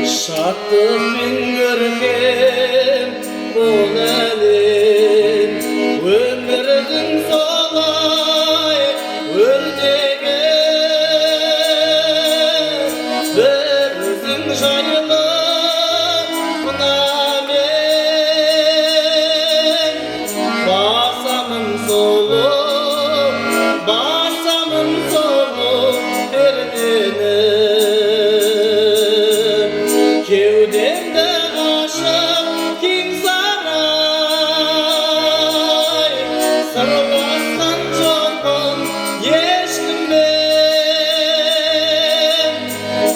Şadlıkпен көркем бұл әлем, өмірдің солай өртеген, бір өзің жайлы мынамен басамын солы пердені. Кеудемді ашып кең сарай, сырласқан жоқпын ешкіммен.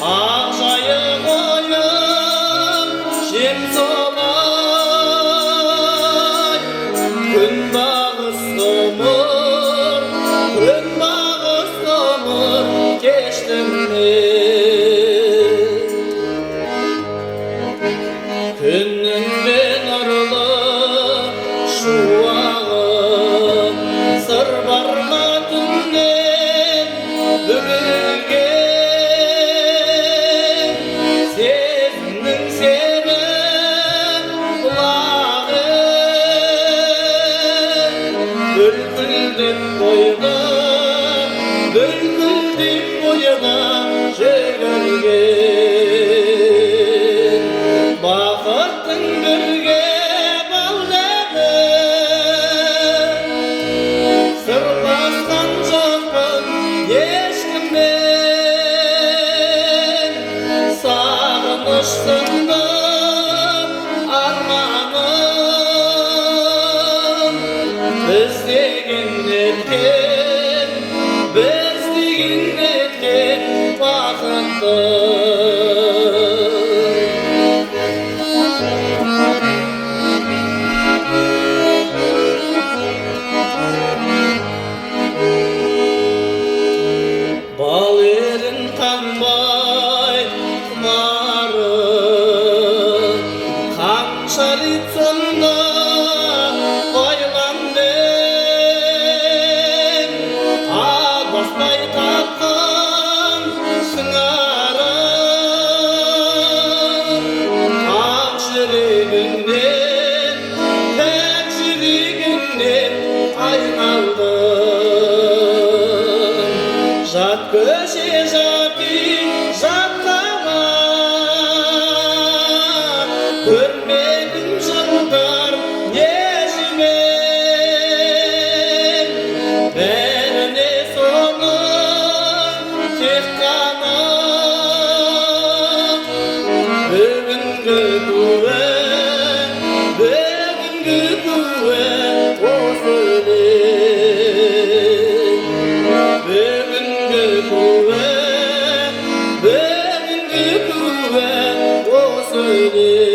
Ақ жайық ойым жем солай, күнбағыс ғұмыр кештім мен. Күннің бен нұрлы шуағы, сыр барма түннен бүгілген, сезімнің сені құлағы, бүлкілдеп бойға жүгірген. Бақыттың бірге балданы, сырласқан жоқпын ешкіммен. Сағыныш сынды арманым, біз деген неткен бақытты. Бал ерін қанбай құмары, қанша рет сонда ойландым, адастай тапқан сыңарым. Ақ жүрегіңнен, пәк жүрегіңнен айналдым. Жат көше, жат үй, жат қала, көрмедім жылдар не жүмен. Бәріне соның тек қана бүгінгі туы осы өлең. Бүгінгі туы осы өлең.